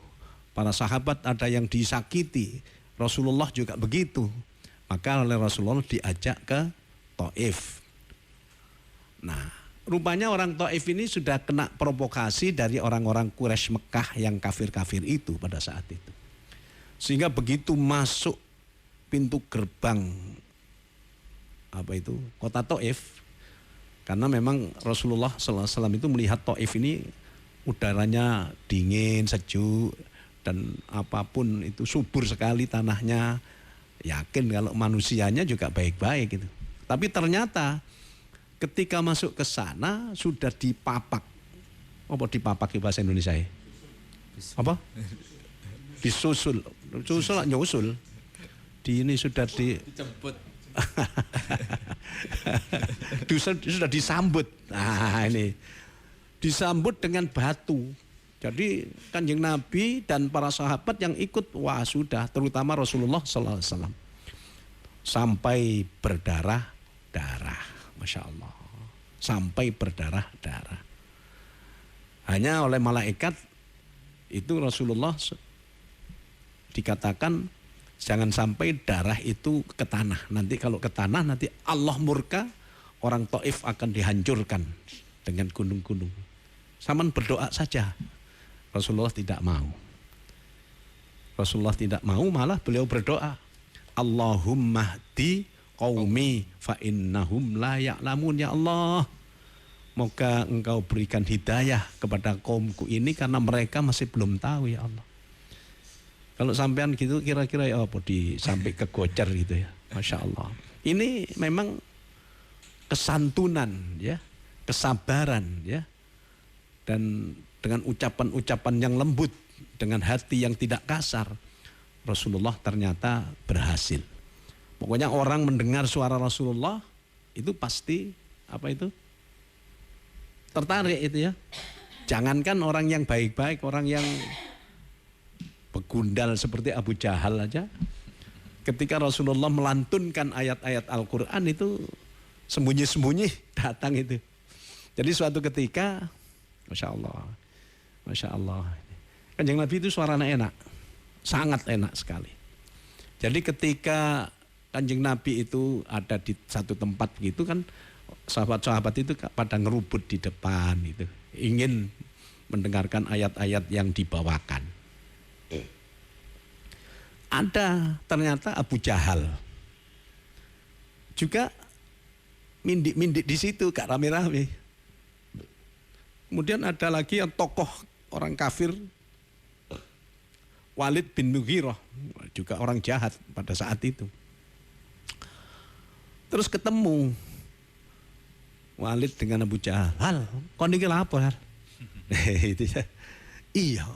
para sahabat ada yang disakiti. Rasulullah juga begitu. Maka oleh Rasulullah diajak ke Taif. Nah, rupanya orang Taif ini sudah kena provokasi dari orang-orang Quraisy Mekah yang kafir-kafir itu pada saat itu. Sehingga begitu masuk pintu gerbang kota Taif, karena memang Rasulullah SAW itu melihat Taif ini udaranya dingin, sejuk, dan apapun itu subur sekali tanahnya. Yakin kalau manusianya juga baik-baik gitu. Tapi ternyata ketika masuk ke sana sudah dipapak. Apa dipapak di bahasa Indonesia ya? Apa? Disusul. Susul nyusul. Di ini sudah dijemput. Sudah disambut. Nah, ini disambut dengan batu. Jadi Kanjeng Nabi dan para sahabat yang ikut, wah sudah, terutama Rasulullah sallallahu alaihi wasallam, sampai berdarah-darah, Masya Allah, sampai berdarah-darah. Hanya oleh malaikat itu Rasulullah dikatakan jangan sampai darah itu ke tanah. Nanti kalau ke tanah nanti Allah murka, orang Taif akan dihancurkan dengan gunung-gunung. Saman berdoa saja. Rasulullah tidak mau. Rasulullah tidak mau, malah beliau berdoa, Allahumma hdi qaumi fa innahum la ya'lamun. Ya Allah, moga engkau berikan hidayah kepada kaumku ini karena mereka masih belum tahu ya Allah. Kalau sampean gitu kira-kira ya apa sampai kegocer gitu ya. Masya Allah. Ini memang kesantunan ya, kesabaran ya. Dan dengan ucapan-ucapan yang lembut, dengan hati yang tidak kasar, Rasulullah ternyata berhasil. Pokoknya orang mendengar suara Rasulullah itu pasti tertarik itu ya. Jangankan orang yang baik-baik, orang yang begundal seperti Abu Jahal aja, ketika Rasulullah melantunkan ayat-ayat Al-Quran itu sembunyi-sembunyi datang itu. Jadi suatu ketika, Masya Allah, Kanjeng Nabi itu suaranya enak, sangat enak sekali. Jadi ketika Kanjeng Nabi itu ada di satu tempat begitu kan, sahabat-sahabat itu pada ngerubut di depan itu, ingin mendengarkan ayat-ayat yang dibawakan. Ada ternyata Abu Jahal juga mindik-mindik di situ, gak rame-rame. Kemudian ada lagi yang tokoh orang kafir, Walid bin Mughirah, juga orang jahat pada saat itu. Terus ketemu Walid dengan Abu Jahal, kau niki lapor. Itu ya. Iya,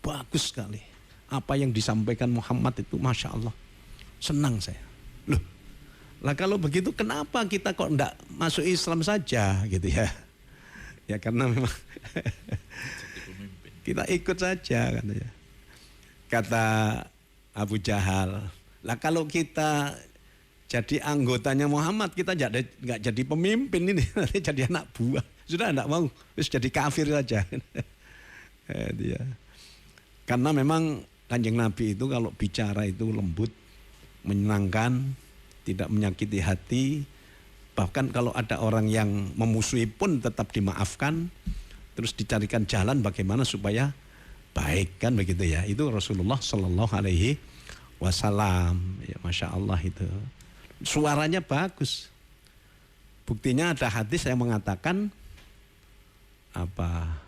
bagus sekali. Apa yang disampaikan Muhammad itu Masya Allah, senang saya. Loh, lah kalau begitu kenapa kita kok enggak masuk Islam saja gitu ya? Ya karena memang kita ikut saja katanya. Kata Abu Jahal, lah kalau kita jadi anggotanya Muhammad, kita nggak jadi pemimpin ini, nanti jadi anak buah. Sudah enggak mau, terus jadi kafir saja. Dia. Karena memang Kanjeng Nabi itu kalau bicara itu lembut, menyenangkan, tidak menyakiti hati. Bahkan kalau ada orang yang memusuhi pun tetap dimaafkan, terus dicarikan jalan bagaimana supaya baik, kan begitu ya. Itu Rasulullah Shallallahu Alaihi Wasallam. Ya, Masya Allah itu. Suaranya bagus. Buktinya ada hadis yang mengatakan apa?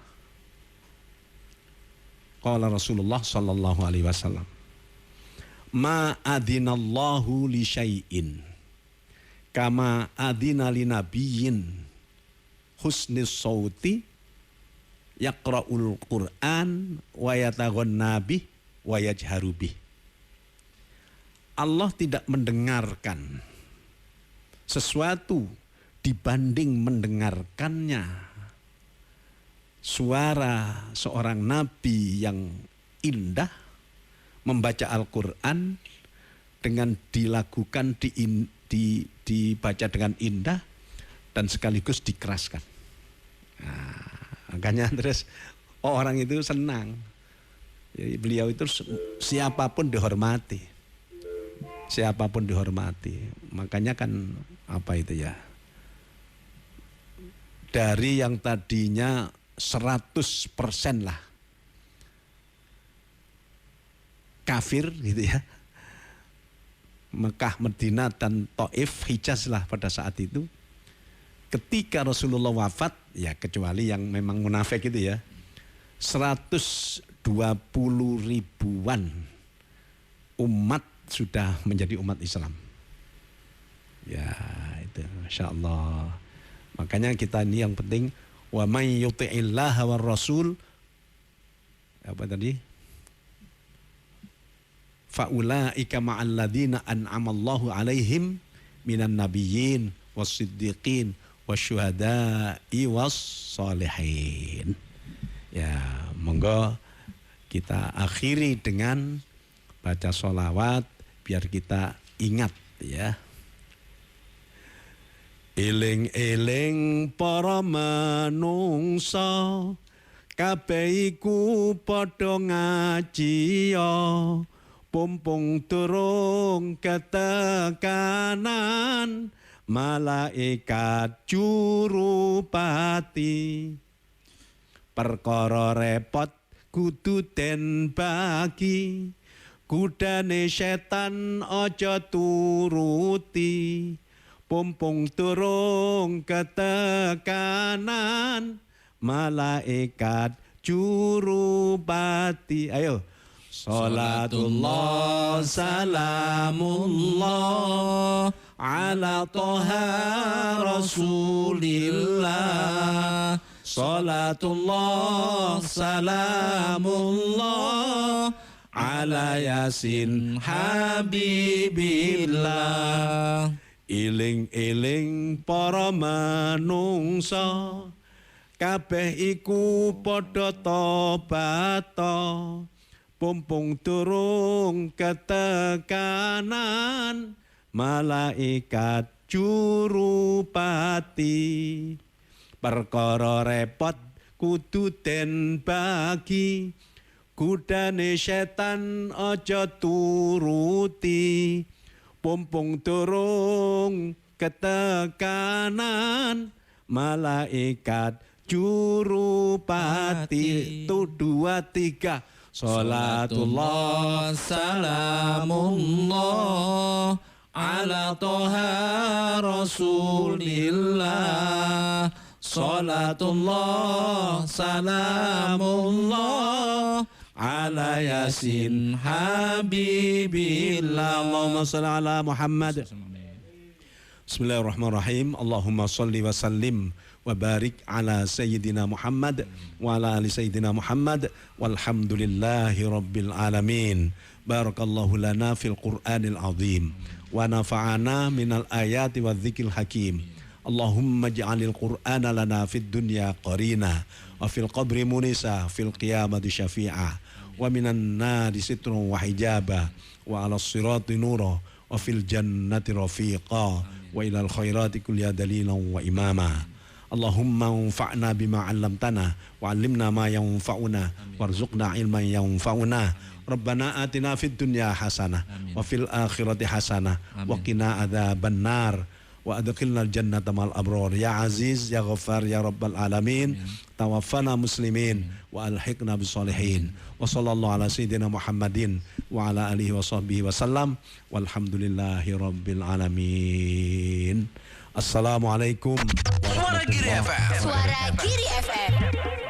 Qala Rasulullah sallallahu alaihi wasallam, ma adinallahu li syai'in kama adina li nabiyyin husnis sauti yaqra'ul Qur'an wa yataghanna bih wa yajharu bih. Allah tidak mendengarkan sesuatu dibanding mendengarkannya suara seorang nabi yang indah membaca Al-Quran dengan dilakukan, dibaca dengan indah dan sekaligus dikeraskan. Nah, makanya terus orang itu senang. Jadi beliau itu siapapun dihormati. Siapapun dihormati. Makanya kan apa itu ya? Dari yang tadinya 100% lah kafir gitu ya. Mekah, Madinah dan Taif, Hijaz lah pada saat itu. Ketika Rasulullah wafat, ya kecuali yang memang munafik itu ya, 120 ribuan umat sudah menjadi umat Islam. Ya itu, Masya Allah. Makanya kita ini yang penting, wa may yuti'illaha war rasul, apa tadi? Faulaika ma'al ladzina an'amallahu alaihim minan nabiyyin was-siddiqin wasyuhada'i was-solihin. Ya, monggo kita akhiri dengan baca sholawat biar kita ingat ya. Eling-eling para manungsa kabeh iku padha ngaji ya. Pumpung turung ketekanan malaikat jurupati. Perkara repot kudu den bagi, kudane setan aja turuti. Pumpung turung ketekanan malaikat jurupati. Ayo. Salatullah salamullah ala toha rasulillah. Salatullah salamullah ala yasin habibillah. Iling-iling para manungsa kabeh iku padha tobat. Pumpung turung ketekanan malaikat jurupati. Perkara repot kudu den bagi, kudane setan aja turuti. Pumpung turung ketekanan malaikat jurupati. Itu 2, 3. Salatullah salamullah ala toha rasulillah. Salatullah salamullah ala yasin habibillah. Allahumma salli ala Muhammad. Bismillahirrahmanirrahim. Allahumma salli wa sallim wa barik ala sayyidina Muhammad wa ala ali sayyidina Muhammad walhamdulillahi rabbil alamin. Barakallahu lana fil Qur'anil azim wa nafa'ana minal ayati wa dzikril hakim. Allahumma ij'alil Qur'ana lana fid dunya qarina wa fil qabri munisa fil qiyamati syafi'a wa minan nari sitrun wa hijaba wa ala sirati nura wa fil jannati rafiqa wa ilal khairati kulli dalilan wa imama. Allahumma anfa'na bima 'allamtana wa 'allimna ma yanfa'una warzuqna ilman yanfa'una. Rabbana atina fid dunya hasanah wa fil akhirati hasanah wa qina adzabannar wa adkhilnal jannata mal abrar ya aziz ya ghaffar ya rabbal alamin. Tawaffana muslimin wa alhiqna bis solihin. Wa sallallahu ala sayyidina Muhammadin wa ala alihi wa sahbihi wasallam walhamdulillahi rabbil alamin. Assalamualaikum warahmatullahi wabarakatuh. Suara Giri FM.